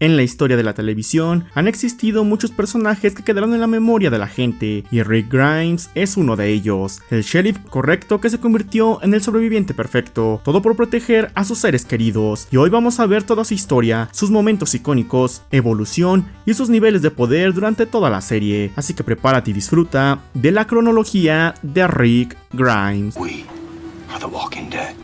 En la historia de la televisión han existido muchos personajes que quedaron en la memoria de la gente, y Rick Grimes es uno de ellos, el sheriff correcto que se convirtió en el sobreviviente perfecto, todo por proteger a sus seres queridos. Y hoy vamos a ver toda su historia, sus momentos icónicos, evolución y sus niveles de poder durante toda la serie. Así que prepárate y disfruta de la cronología de Rick Grimes.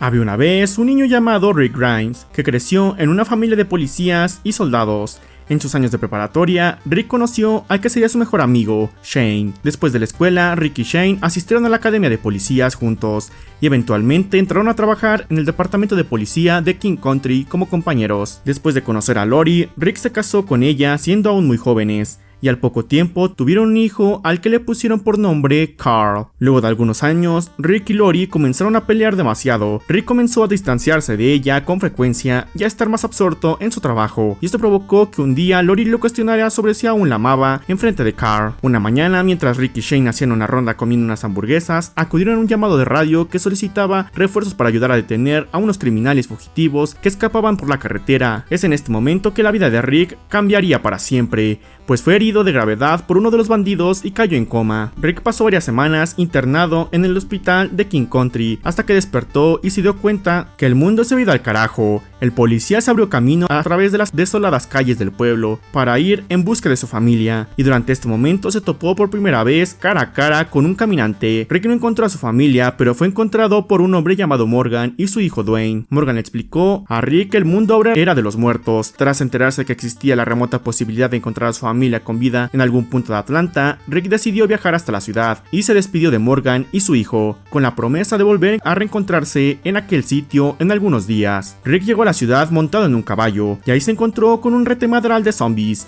Había una vez un niño llamado Rick Grimes, que creció en una familia de policías y soldados. En sus años de preparatoria, Rick conoció al que sería su mejor amigo, Shane. Después de la escuela, Rick y Shane asistieron a la academia de policías juntos, y eventualmente entraron a trabajar en el departamento de policía de King Country como compañeros. Después de conocer a Lori, Rick se casó con ella siendo aún muy jóvenes, y al poco tiempo tuvieron un hijo al que le pusieron por nombre Carl. Luego de algunos años, Rick y Lori comenzaron a pelear demasiado. Rick comenzó a distanciarse de ella con frecuencia y a estar más absorto en su trabajo, y esto provocó que un día Lori lo cuestionara sobre si aún la amaba en frente de Carl. Una mañana, mientras Rick y Shane hacían una ronda comiendo unas hamburguesas, acudieron a un llamado de radio que solicitaba refuerzos para ayudar a detener a unos criminales fugitivos que escapaban por la carretera. Es en este momento que la vida de Rick cambiaría para siempre, pues fue herido de gravedad por uno de los bandidos y cayó en coma. Rick pasó varias semanas internado en el hospital de King Country hasta que despertó y se dio cuenta que el mundo se había ido al carajo. El policía se abrió camino a través de las desoladas calles del pueblo para ir en busca de su familia, y durante este momento se topó por primera vez cara a cara con un caminante. Rick no encontró a su familia, pero fue encontrado por un hombre llamado Morgan y su hijo Dwayne. Morgan le explicó a Rick que el mundo ahora era de los muertos. Tras enterarse que existía la remota posibilidad de encontrar a su familia con vida en algún punto de Atlanta, Rick decidió viajar hasta la ciudad y se despidió de Morgan y su hijo, con la promesa de volver a reencontrarse en aquel sitio en algunos días. Rick llegó a la ciudad montado en un caballo, y ahí se encontró con un retemadral de zombies.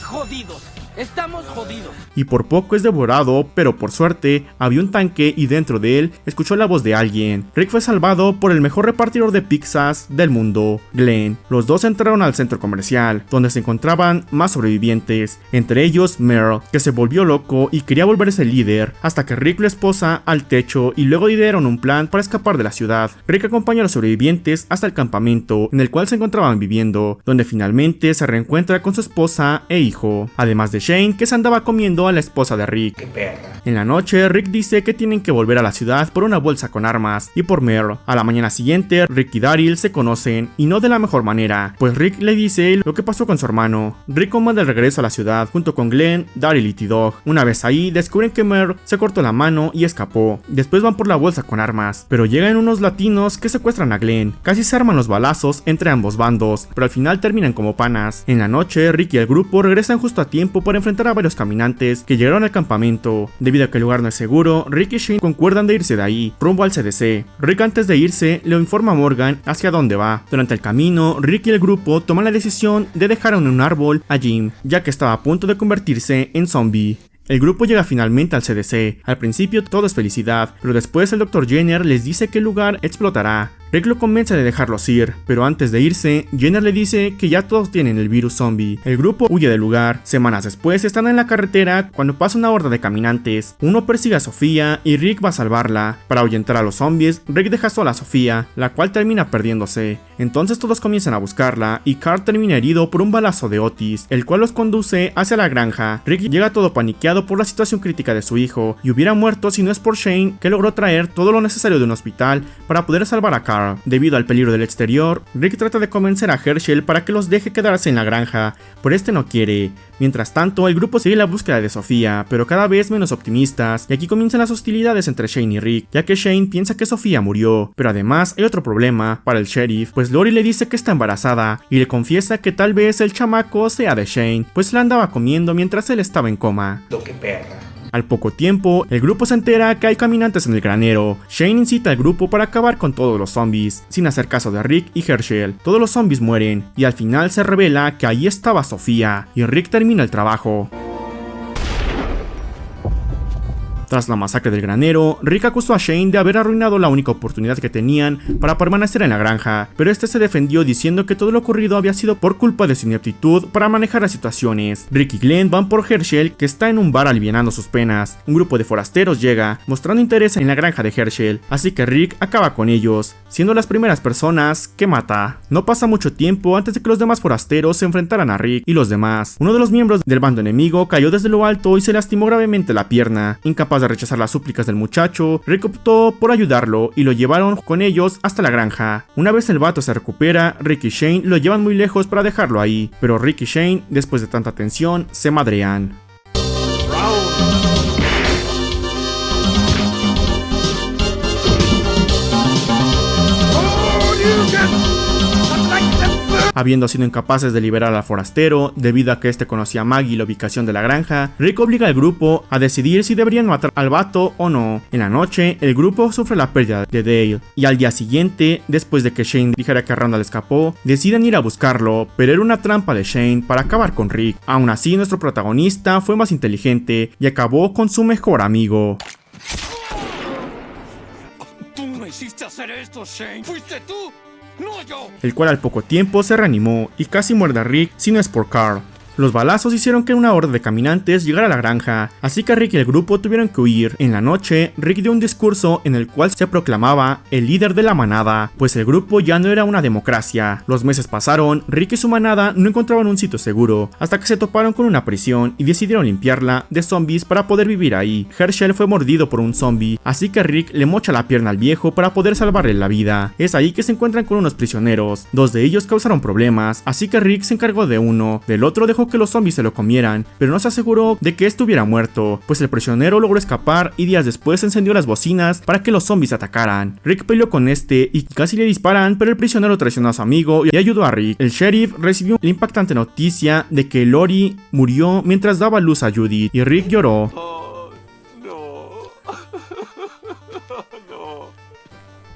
¡Jodidos! ¡Estamos jodidos! Y por poco es devorado, pero por suerte había un tanque y dentro de él escuchó la voz de alguien. Rick fue salvado por el mejor repartidor de pizzas del mundo, Glenn. Los dos entraron al centro comercial, donde se encontraban más sobrevivientes, entre ellos Merle, que se volvió loco y quería volverse el líder, hasta que Rick lo esposa al techo y luego idearon un plan para escapar de la ciudad. Rick acompañó a los sobrevivientes hasta el campamento en el cual se encontraban viviendo, donde finalmente se reencuentra con su esposa e hijo, además de Shane, que se andaba comiendo a la esposa de Rick. ¡Qué perra! En la noche, Rick dice que tienen que volver a la ciudad por una bolsa con armas y por Merle. A la mañana siguiente, Rick y Daryl se conocen, y no de la mejor manera, pues Rick le dice lo que pasó con su hermano. Rick comanda el regreso a la ciudad junto con Glenn, Daryl y T-Dog. Una vez ahí, descubren que Merle se cortó la mano y escapó. Después van por la bolsa con armas, pero llegan unos latinos que secuestran a Glenn. Casi se arman los balazos entre ambos bandos, pero al final terminan como panas. En la noche, Rick y el grupo regresan justo a tiempo para enfrentar a varios caminantes que llegaron al campamento. Debido a que el lugar no es seguro, Rick y Shane concuerdan de irse de ahí, rumbo al CDC. Rick, antes de irse, le informa a Morgan hacia dónde va. Durante el camino, Rick y el grupo toman la decisión de dejar en un árbol a Jim, ya que estaba a punto de convertirse en zombie. El grupo llega finalmente al CDC. Al principio todo es felicidad, pero después el Dr. Jenner les dice que el lugar explotará. Rick lo convence de dejarlos ir, pero antes de irse, Jenner le dice que ya todos tienen el virus zombie. El grupo huye del lugar. Semanas después están en la carretera cuando pasa una horda de caminantes. Uno persigue a Sofía y Rick va a salvarla. Para ahuyentar a los zombies, Rick deja sola a Sofía, la cual termina perdiéndose. Entonces todos comienzan a buscarla y Carl termina herido por un balazo de Otis, el cual los conduce hacia la granja. Rick llega todo paniqueado por la situación crítica de su hijo y hubiera muerto si no es por Shane, que logró traer todo lo necesario de un hospital para poder salvar a Carl. Debido al peligro del exterior, Rick trata de convencer a Herschel para que los deje quedarse en la granja, pero este no quiere. Mientras tanto, el grupo sigue la búsqueda de Sofía, pero cada vez menos optimistas, y aquí comienzan las hostilidades entre Shane y Rick, ya que Shane piensa que Sofía murió. Pero además hay otro problema para el sheriff, pues Lori le dice que está embarazada, y le confiesa que tal vez el chamaco sea de Shane, pues la andaba comiendo mientras él estaba en coma. ¡Lo que perra! Al poco tiempo, el grupo se entera que hay caminantes en el granero. Shane incita al grupo para acabar con todos los zombies, sin hacer caso de Rick y Herschel. Todos los zombies mueren, y al final se revela que ahí estaba Sofía, y Rick termina el trabajo. Tras la masacre del granero, Rick acusó a Shane de haber arruinado la única oportunidad que tenían para permanecer en la granja, pero este se defendió diciendo que todo lo ocurrido había sido por culpa de su ineptitud para manejar las situaciones. Rick y Glenn van por Herschel, que está en un bar alivianando sus penas. Un grupo de forasteros llega, mostrando interés en la granja de Herschel, así que Rick acaba con ellos, siendo las primeras personas que mata. No pasa mucho tiempo antes de que los demás forasteros se enfrentaran a Rick y los demás. Uno de los miembros del bando enemigo cayó desde lo alto y se lastimó gravemente la pierna. Incapaz de rechazar las súplicas del muchacho, Rick optó por ayudarlo y lo llevaron con ellos hasta la granja. Una vez el vato se recupera, Rick y Shane lo llevan muy lejos para dejarlo ahí, pero Rick y Shane, después de tanta tensión, se madrean. Habiendo sido incapaces de liberar al forastero, debido a que este conocía a Maggie y la ubicación de la granja, Rick obliga al grupo a decidir si deberían matar al vato o no. En la noche, el grupo sufre la pérdida de Dale, y al día siguiente, después de que Shane dijera que Randall escapó, deciden ir a buscarlo, pero era una trampa de Shane para acabar con Rick. Aún así, nuestro protagonista fue más inteligente y acabó con su mejor amigo. Tú me hiciste hacer esto, Shane. ¿Fuiste tú? ¡No yo! El cual al poco tiempo se reanimó y casi muerde a Rick si no es por Carl. Los balazos hicieron que una horda de caminantes llegara a la granja, así que Rick y el grupo tuvieron que huir. En la noche, Rick dio un discurso en el cual se proclamaba el líder de la manada, pues el grupo ya no era una democracia. Los meses pasaron, Rick y su manada no encontraban un sitio seguro, hasta que se toparon con una prisión y decidieron limpiarla de zombies para poder vivir ahí. Herschel fue mordido por un zombie, así que Rick le mocha la pierna al viejo para poder salvarle la vida. Es ahí que se encuentran con unos prisioneros. Dos de ellos causaron problemas, así que Rick se encargó de uno, del otro dejó que los zombies se lo comieran, pero no se aseguró de que estuviera muerto, pues el prisionero logró escapar y días después encendió las bocinas para que los zombies atacaran. Rick peleó con este y casi le disparan, pero el prisionero traicionó a su amigo y ayudó a Rick. El sheriff recibió la impactante noticia de que Lori murió mientras daba luz a Judith y Rick lloró.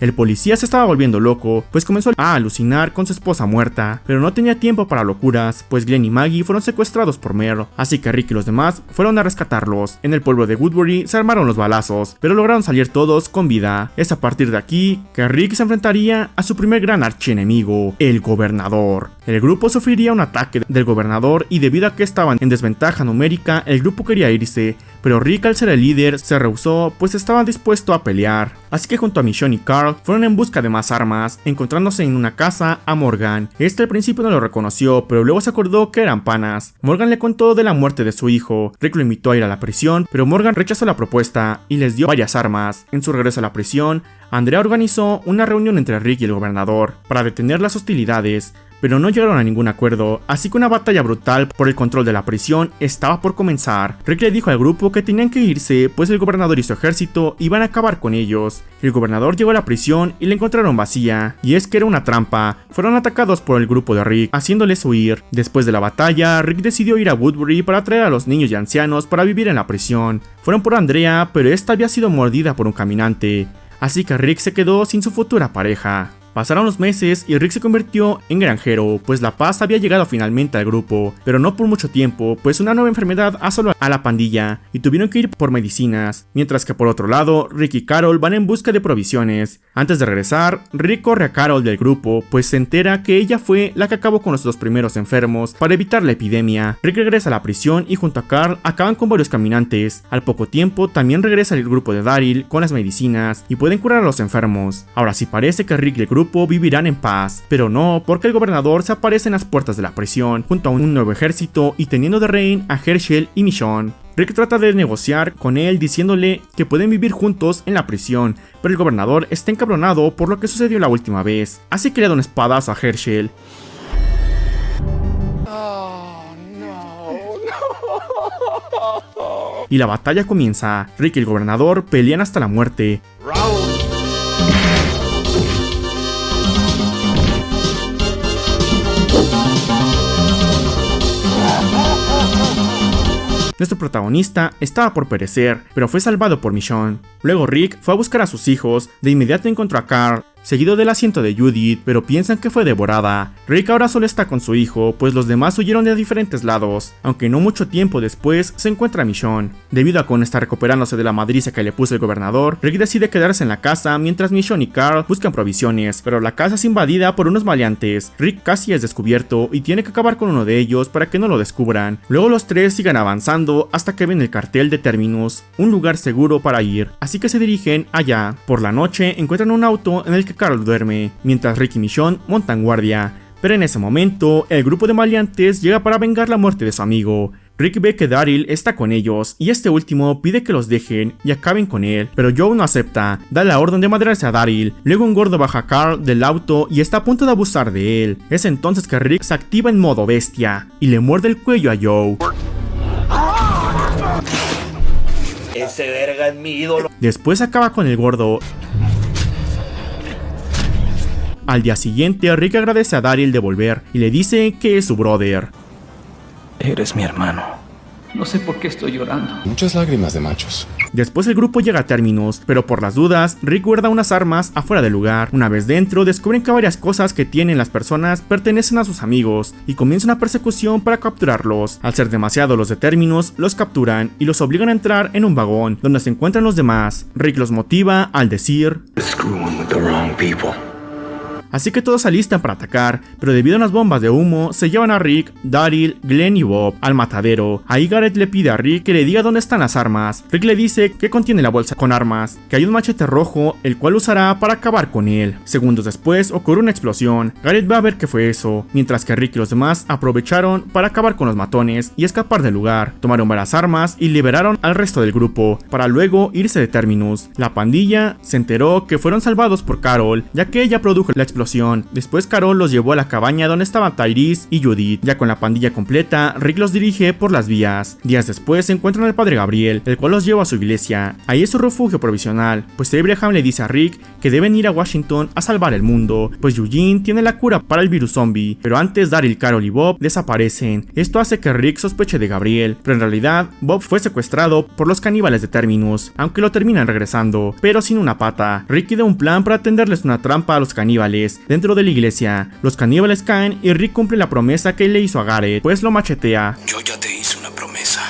El policía se estaba volviendo loco, pues comenzó a alucinar con su esposa muerta, pero no tenía tiempo para locuras, pues Glenn y Maggie fueron secuestrados por Merle, así que Rick y los demás fueron a rescatarlos. En el pueblo de Woodbury se armaron los balazos, pero lograron salir todos con vida. Es a partir de aquí que Rick se enfrentaría a su primer gran archienemigo, el gobernador. El grupo sufriría un ataque del gobernador y debido a que estaban en desventaja numérica, el grupo quería irse, pero Rick, al ser el líder, se rehusó, pues estaba dispuesto a pelear. Así que junto a Michonne y Carl fueron en busca de más armas, encontrándose en una casa a Morgan. Este al principio no lo reconoció, pero luego se acordó que eran panas. Morgan le contó de la muerte de su hijo. Rick lo invitó a ir a la prisión, pero Morgan rechazó la propuesta y les dio varias armas. En su regreso a la prisión, Andrea organizó una reunión entre Rick y el gobernador para detener las hostilidades, pero no llegaron a ningún acuerdo, así que una batalla brutal por el control de la prisión estaba por comenzar. Rick le dijo al grupo que tenían que irse, pues el gobernador y su ejército iban a acabar con ellos. El gobernador llegó a la prisión y la encontraron vacía, y es que era una trampa. Fueron atacados por el grupo de Rick, haciéndoles huir. Después de la batalla, Rick decidió ir a Woodbury para traer a los niños y ancianos para vivir en la prisión. Fueron por Andrea, pero esta había sido mordida por un caminante, así que Rick se quedó sin su futura pareja. Pasaron los meses y Rick se convirtió en granjero, pues la paz había llegado finalmente al grupo, pero no por mucho tiempo, pues una nueva enfermedad asoló a la pandilla y tuvieron que ir por medicinas, mientras que por otro lado, Rick y Carol van en busca de provisiones. Antes de regresar, Rick corre a Carol del grupo, pues se entera que ella fue la que acabó con los dos primeros enfermos para evitar la epidemia. Rick regresa a la prisión y junto a Carl acaban con varios caminantes. Al poco tiempo también regresa el grupo de Daryl con las medicinas y pueden curar a los enfermos. Ahora sí parece que Rick y el grupo vivirán en paz, pero no, porque el gobernador se aparece en las puertas de la prisión junto a un nuevo ejército y teniendo de rehén a Herschel y Michonne. Rick trata de negociar con él diciéndole que pueden vivir juntos en la prisión, pero el gobernador está encabronado por lo que sucedió la última vez, así que le da un espadazo a Herschel. Y la batalla comienza. Rick y el gobernador pelean hasta la muerte. Nuestro protagonista estaba por perecer, pero fue salvado por Michonne. Luego Rick fue a buscar a sus hijos, de inmediato encontró a Carl, seguido del asiento de Judith, pero piensan que fue devorada. Rick ahora solo está con su hijo, pues los demás huyeron de diferentes lados, aunque no mucho tiempo después se encuentra a Michonne. Debido a que aún está recuperándose de la madriza que le puso el gobernador, Rick decide quedarse en la casa mientras Michonne y Carl buscan provisiones, pero la casa es invadida por unos maleantes. Rick casi es descubierto y tiene que acabar con uno de ellos para que no lo descubran. Luego los tres siguen avanzando hasta que ven el cartel de Terminus, un lugar seguro para ir, así que se dirigen allá. Por la noche encuentran un auto en el que Carl duerme, mientras Rick y Michonne montan guardia. Pero en ese momento, el grupo de maleantes llega para vengar la muerte de su amigo. Rick ve que Daryl está con ellos y este último pide que los dejen y acaben con él, pero Joe no acepta, da la orden de madrearse a Daryl. Luego un gordo baja a Carl del auto y está a punto de abusar de él. Es entonces que Rick se activa en modo bestia y le muerde el cuello a Joe. Ese verga es mi ídolo. Después acaba con el gordo. Al día siguiente, Rick agradece a Daryl de volver y le dice que es su brother. Eres mi hermano. No sé por qué estoy llorando. Muchas lágrimas de machos. Después el grupo llega a Terminus, pero por las dudas, Rick guarda unas armas afuera del lugar. Una vez dentro, descubren que varias cosas que tienen las personas pertenecen a sus amigos y comienza una persecución para capturarlos. Al ser demasiados los de Terminus, los capturan y los obligan a entrar en un vagón donde se encuentran los demás. Rick los motiva al decir: Screwing with the wrong people. Así que todos se alistan para atacar, pero debido a unas bombas de humo, se llevan a Rick, Daryl, Glenn y Bob al matadero. Ahí Garrett le pide a Rick que le diga dónde están las armas. Rick le dice que contiene la bolsa con armas, que hay un machete rojo, el cual usará para acabar con él. Segundos después ocurre una explosión. Garrett va a ver qué fue eso, mientras que Rick y los demás aprovecharon para acabar con los matones y escapar del lugar. Tomaron varias armas y liberaron al resto del grupo, para luego irse de Terminus. La pandilla se enteró que fueron salvados por Carol, ya que ella produjo la explosión. Después Carol los llevó a la cabaña donde estaban Tyrese y Judith. Ya con la pandilla completa, Rick los dirige por las vías. Días después se encuentran al padre Gabriel, el cual los lleva a su iglesia. Ahí es su refugio provisional, pues Abraham le dice a Rick que deben ir a Washington a salvar el mundo, pues Eugene tiene la cura para el virus zombie. Pero antes Daryl, Carol y Bob desaparecen. Esto hace que Rick sospeche de Gabriel, pero en realidad Bob fue secuestrado por los caníbales de Terminus, aunque lo terminan regresando, pero sin una pata. Rick da un plan para tenderles una trampa a los caníbales dentro de la iglesia. Los caníbales caen y Rick cumple la promesa que le hizo a Garrett, pues lo machetea. Yo ya te hice una promesa.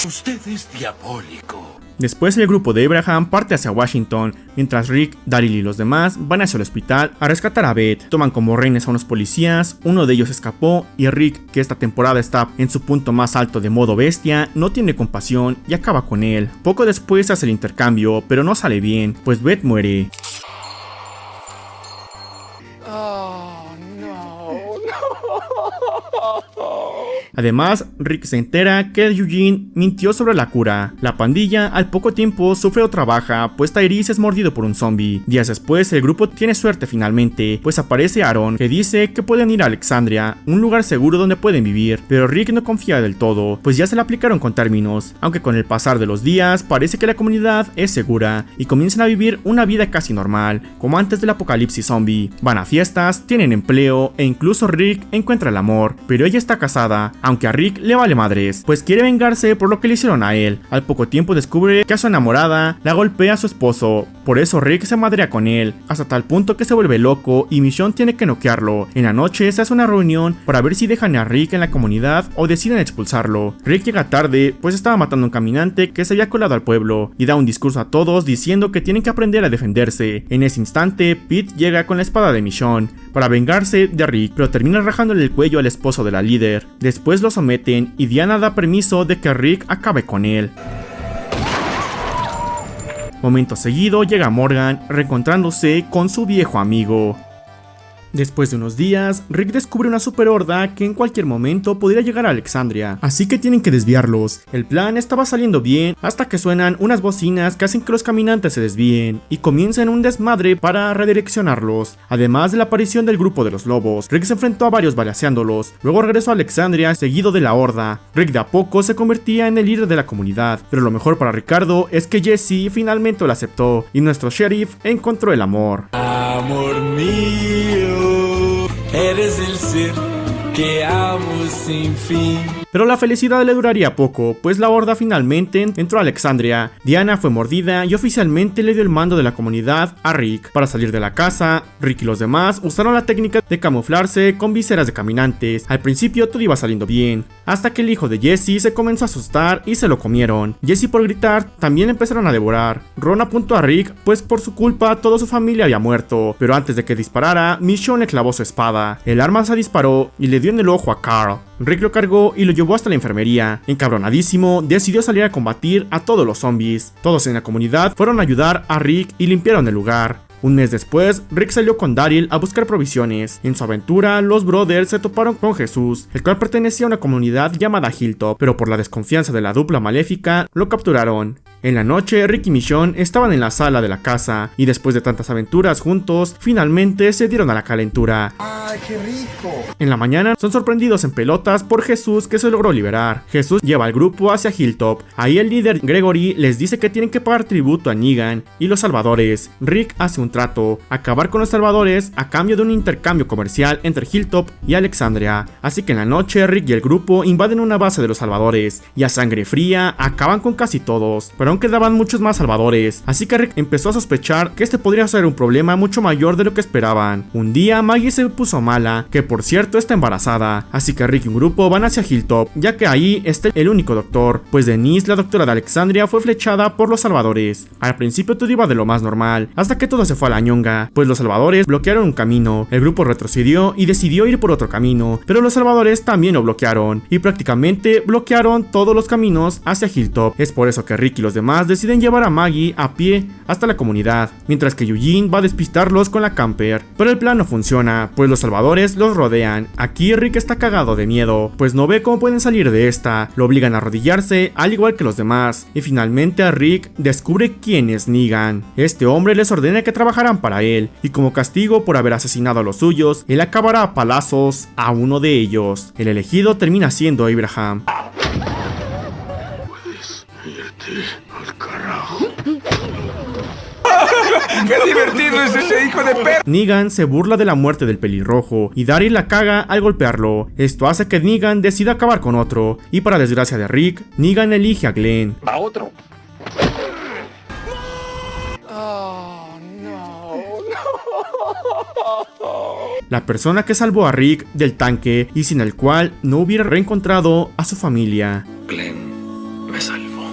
Usted es diabólico. Después el grupo de Abraham parte hacia Washington, mientras Rick, Daryl y los demás van hacia el hospital a rescatar a Beth. Toman como rehenes a unos policías, uno de ellos escapó y Rick, que esta temporada está en su punto más alto de modo bestia, no tiene compasión y acaba con él. Poco después hace el intercambio, pero no sale bien, pues Beth muere. Además, Rick se entera que Eugene mintió sobre la cura. La pandilla al poco tiempo sufre otra baja, pues Tyrese es mordido por un zombie. Días después el grupo tiene suerte finalmente, pues aparece Aaron, que dice que pueden ir a Alexandria, un lugar seguro donde pueden vivir. Pero Rick no confía del todo, pues ya se le aplicaron con Terminus, aunque con el pasar de los días parece que la comunidad es segura y comienzan a vivir una vida casi normal, como antes del apocalipsis zombie. Van a fiestas, tienen empleo e incluso Rick encuentra el amor, pero ella está casada, aunque a Rick le vale madres, pues quiere vengarse por lo que le hicieron a él. Al poco tiempo descubre que a su enamorada la golpea a su esposo, por eso Rick se madrea con él, hasta tal punto que se vuelve loco y Michonne tiene que noquearlo. En la noche se hace una reunión para ver si dejan a Rick en la comunidad o deciden expulsarlo. Rick llega tarde, pues estaba matando a un caminante que se había colado al pueblo, y da un discurso a todos diciendo que tienen que aprender a defenderse. En ese instante, Pete llega con la espada de Michonne para vengarse de Rick, pero termina rajándole el cuello al esposo de la líder. Después lo someten y Diana da permiso de que Rick acabe con él. Momento seguido llega Morgan reencontrándose con su viejo amigo. Después de unos días, Rick descubre una super horda que en cualquier momento podría llegar a Alexandria, así que tienen que desviarlos. El plan estaba saliendo bien hasta que suenan unas bocinas que hacen que los caminantes se desvíen y comienzan un desmadre para redireccionarlos. Además de la aparición del grupo de los lobos, Rick se enfrentó a varios balaceándolos, luego regresó a Alexandria seguido de la horda. Rick de a poco se convertía en el líder de la comunidad, pero lo mejor para Ricardo es que Jesse finalmente lo aceptó y nuestro sheriff encontró el amor. Amor mío, eres el ser que amo sin fin. pero la felicidad le duraría poco, pues la horda finalmente entró a Alexandria. Diana fue mordida y oficialmente le dio el mando de la comunidad a Rick. Para salir de la casa, Rick y los demás usaron la técnica de camuflarse con viseras de caminantes. Al principio todo iba saliendo bien, hasta que el hijo de Jesse se comenzó a asustar y se lo comieron. Jesse, por gritar, también empezaron a devorar. Ron apuntó a Rick, pues por su culpa toda su familia había muerto, pero antes de que disparara, Michonne le clavó su espada. El arma se disparó y le dio en el ojo a Carl. Rick lo cargó y lo llevó hasta la enfermería. Encabronadísimo, decidió salir a combatir a todos los zombies. Todos en la comunidad fueron a ayudar a Rick y limpiaron el lugar. Un mes después, Rick salió con Daryl a buscar provisiones. En su aventura, los brothers se toparon con Jesús, el cual pertenecía a una comunidad llamada Hilltop, pero por la desconfianza de la dupla maléfica, lo capturaron. En la noche, Rick y Michonne estaban en la sala de la casa, y después de tantas aventuras juntos, finalmente se dieron a la calentura. ¡Ay, qué rico! En la mañana, son sorprendidos en pelotas por Jesús, que se logró liberar. Jesús lleva al grupo hacia Hilltop. Ahí el líder Gregory les dice que tienen que pagar tributo a Negan y los salvadores. Rick hace un trato: acabar con los salvadores a cambio de un intercambio comercial entre Hilltop y Alexandria. Así que en la noche, Rick y el grupo invaden una base de los salvadores, y a sangre fría acaban con casi todos, pero aún quedaban muchos más salvadores, así que Rick empezó a sospechar que este podría ser un problema mucho mayor de lo que esperaban. Un día Maggie se puso mala, que por cierto está embarazada, así que Rick y un grupo van hacia Hilltop, ya que ahí está el único doctor, pues Denise, la doctora de Alexandria, fue flechada por los salvadores. Al principio todo iba de lo más normal, hasta que todo se fue a la ñonga, pues los salvadores bloquearon un camino. El grupo retrocedió y decidió ir por otro camino, pero los salvadores también lo bloquearon, y prácticamente bloquearon todos los caminos hacia Hilltop. Es por eso que Rick y los demás deciden llevar a Maggie a pie hasta la comunidad, mientras que Eugene va a despistarlos con la camper. Pero el plan no funciona, pues los salvadores los rodean. Aquí Rick está cagado de miedo, pues no ve cómo pueden salir de esta. Lo obligan a arrodillarse, al igual que los demás, y finalmente a Rick descubre quién es Negan. Este hombre les ordena que trabajaran para él, y como castigo por haber asesinado a los suyos, él acabará a palazos a uno de ellos. El elegido termina siendo Abraham. ¡Qué divertido es ese hijo de perra! Negan se burla de la muerte del pelirrojo y Daryl la caga al golpearlo. Esto hace que Negan decida acabar con otro, y para desgracia de Rick, Negan elige a Glenn. A otro. La persona que salvó a Rick del tanque y sin el cual no hubiera reencontrado a su familia. Glenn me salvó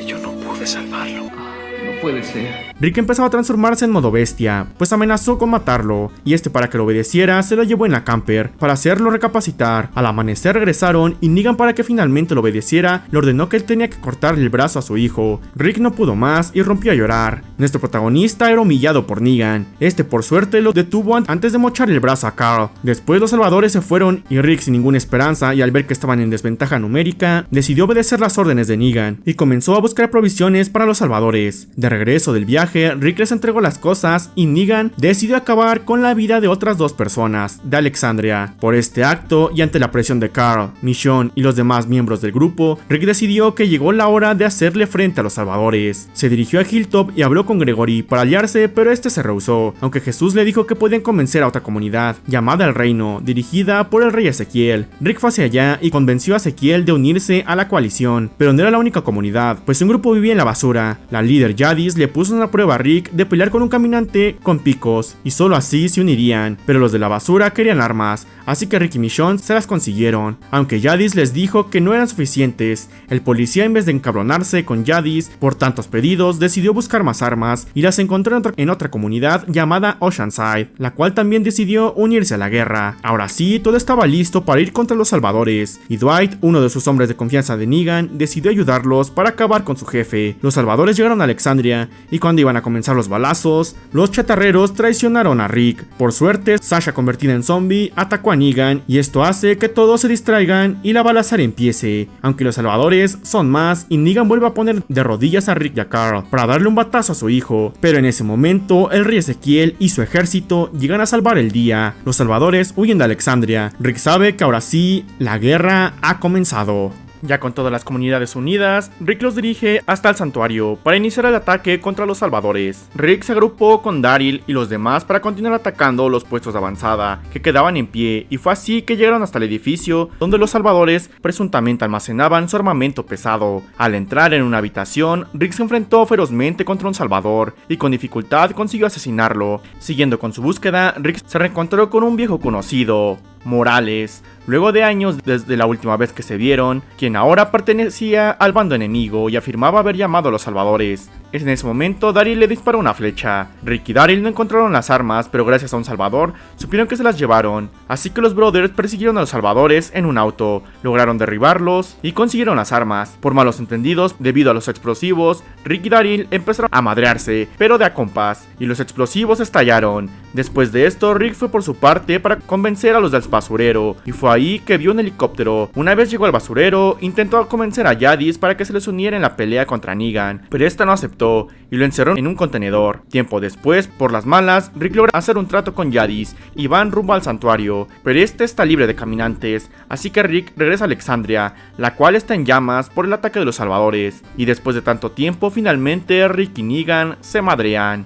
y yo no pude salvarlo. No puede ser. Rick empezaba a transformarse en modo bestia, pues amenazó con matarlo, y este, para que lo obedeciera, se lo llevó en la camper para hacerlo recapacitar. Al amanecer regresaron y Negan, para que finalmente lo obedeciera, le ordenó que él tenía que cortarle el brazo a su hijo. Rick no pudo más y rompió a llorar. Nuestro protagonista era humillado por Negan. Este, por suerte, lo detuvo antes de mocharle el brazo a Carl. Después los salvadores se fueron y Rick, sin ninguna esperanza y al ver que estaban en desventaja numérica, decidió obedecer las órdenes de Negan y comenzó a buscar provisiones para los salvadores. De regreso del viaje, Rick les entregó las cosas y Negan decidió acabar con la vida de otras dos personas de Alexandria. Por este acto, y ante la presión de Carl, Michonne y los demás miembros del grupo, Rick decidió que llegó la hora de hacerle frente a los salvadores. Se dirigió a Hilltop y habló con Gregory para aliarse, pero este se rehusó, aunque Jesús le dijo que podían convencer a otra comunidad llamada El Reino, dirigida por el rey Ezequiel. Rick fue hacia allá y convenció a Ezequiel de unirse a la coalición, pero no era la única comunidad, pues un grupo vivía en la basura. La líder Jadis le puso una prueba a Rick de pelear con un caminante con picos, y solo así se unirían, pero los de la basura querían armas, así que Rick y Michonne se las consiguieron. Aunque Jadis les dijo que no eran suficientes, el policía, en vez de encabronarse con Jadis por tantos pedidos, decidió buscar más armas y las encontró en otra comunidad llamada Oceanside, la cual también decidió unirse a la guerra. Ahora sí, todo estaba listo para ir contra los salvadores, y Dwight, uno de sus hombres de confianza de Negan, decidió ayudarlos para acabar con su jefe. Los salvadores llegaron a Alexandria, y cuando iban a comenzar los balazos, los chatarreros traicionaron a Rick. Por suerte, Sasha, convertida en zombie, atacó a Negan, y esto hace que todos se distraigan y la balazara empiece, aunque los salvadores son más y Negan vuelve a poner de rodillas a Rick y a Carl para darle un batazo a su hijo. Pero en ese momento, el rey Ezequiel y su ejército llegan a salvar el día. Los salvadores huyen de Alexandria. Rick sabe que ahora sí, la guerra ha comenzado. Ya con todas las comunidades unidas, Rick los dirige hasta el santuario para iniciar el ataque contra los salvadores. Rick se agrupó con Daryl y los demás para continuar atacando los puestos de avanzada que quedaban en pie, y fue así que llegaron hasta el edificio donde los salvadores presuntamente almacenaban su armamento pesado. Al entrar en una habitación, Rick se enfrentó ferozmente contra un salvador y con dificultad consiguió asesinarlo. Siguiendo con su búsqueda, Rick se reencontró con un viejo conocido, Morales, luego de años desde la última vez que se vieron, quien ahora pertenecía al bando enemigo y afirmaba haber llamado a los salvadores. En ese momento, Daryl le disparó una flecha. Rick y Daryl no encontraron las armas, pero gracias a un salvador, supieron que se las llevaron. Así que los brothers persiguieron a los salvadores en un auto, lograron derribarlos y consiguieron las armas. Por malos entendidos, debido a los explosivos, Rick y Daryl empezaron a madrearse, pero de a compás, y los explosivos estallaron. Después de esto, Rick fue por su parte para convencer a los del basurero, y fue ahí que vio un helicóptero. Una vez llegó al basurero, intentó convencer a Jadis para que se les uniera en la pelea contra Negan, pero esta no aceptó y lo encerró en un contenedor. Tiempo después, por las malas, Rick logra hacer un trato con Jadis y van rumbo al santuario, pero este está libre de caminantes, así que Rick regresa a Alexandria, la cual está en llamas por el ataque de los salvadores, y después de tanto tiempo, finalmente Rick y Negan se madrean.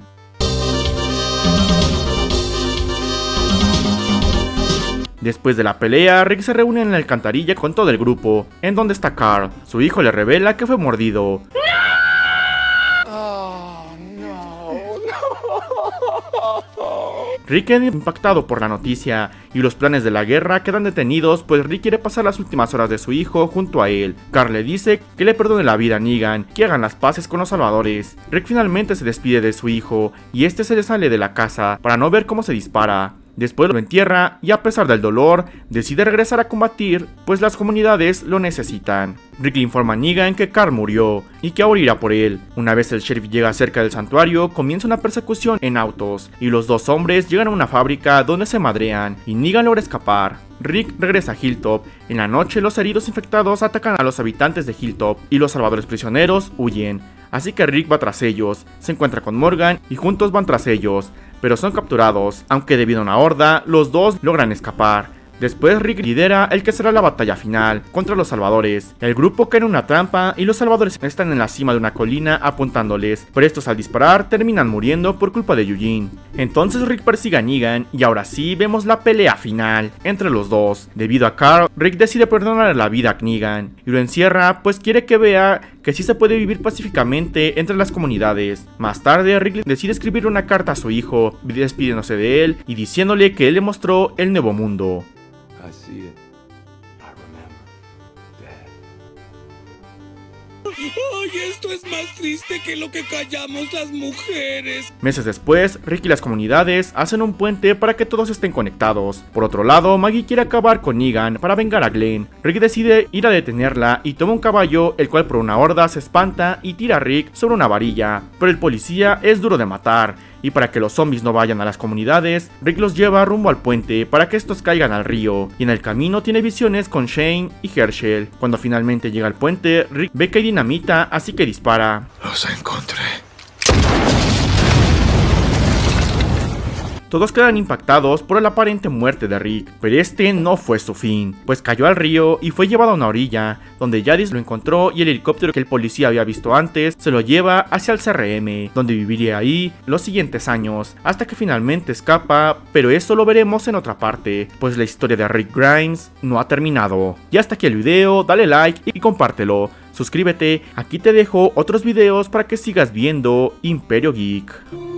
Después de la pelea, Rick se reúne en la alcantarilla con todo el grupo, en donde está Carl. Su hijo le revela que fue mordido. Rick queda impactado por la noticia y los planes de la guerra quedan detenidos, pues Rick quiere pasar las últimas horas de su hijo junto a él. Carl le dice que le perdone la vida a Negan, que hagan las paces con los salvadores. Rick finalmente se despide de su hijo y este se le sale de la casa para no ver cómo se dispara. Después lo entierra y a pesar del dolor, decide regresar a combatir, pues las comunidades lo necesitan. Rick le informa a Negan que Carl murió y que ahora irá por él. Una vez el sheriff llega cerca del santuario, comienza una persecución en autos, y los dos hombres llegan a una fábrica donde se madrean, y Negan logra escapar. Rick regresa a Hilltop. En la noche los heridos infectados atacan a los habitantes de Hilltop, y los salvadores prisioneros huyen. Así que Rick va tras ellos, se encuentra con Morgan y juntos van tras ellos, pero son capturados, aunque debido a una horda, los dos logran escapar. Después Rick lidera el que será la batalla final contra los salvadores. El grupo cae en una trampa y los salvadores están en la cima de una colina apuntándoles, pero estos al disparar terminan muriendo por culpa de Eugene. Entonces Rick persigue a Negan y ahora sí vemos la pelea final entre los dos. Debido a Carl, Rick decide perdonar la vida a Negan y lo encierra, pues quiere que vea que sí se puede vivir pacíficamente entre las comunidades. Más tarde Rick decide escribir una carta a su hijo, despidiéndose de él y diciéndole que él le mostró el nuevo mundo. I see it. I remember. Dad. ¡Ay, esto es más triste que lo que callamos las mujeres! Meses después, Rick y las comunidades hacen un puente para que todos estén conectados. Por otro lado, Maggie quiere acabar con Negan para vengar a Glenn. Rick decide ir a detenerla y toma un caballo, el cual por una horda se espanta y tira a Rick sobre una varilla, pero el policía es duro de matar. Y para que los zombies no vayan a las comunidades, Rick los lleva rumbo al puente para que estos caigan al río, y en el camino tiene visiones con Shane y Herschel. Cuando finalmente llega al puente, Rick ve que hay dinamita, así que dispara. Los encontré. Todos quedan impactados por la aparente muerte de Rick, pero este no fue su fin, pues cayó al río y fue llevado a una orilla, donde Jadis lo encontró y el helicóptero que el policía había visto antes se lo lleva hacia el CRM, donde viviría ahí los siguientes años, hasta que finalmente escapa, pero eso lo veremos en otra parte, pues la historia de Rick Grimes no ha terminado. Y hasta aquí el video, dale like y compártelo. Suscríbete, aquí te dejo otros videos para que sigas viendo Imperio Geek.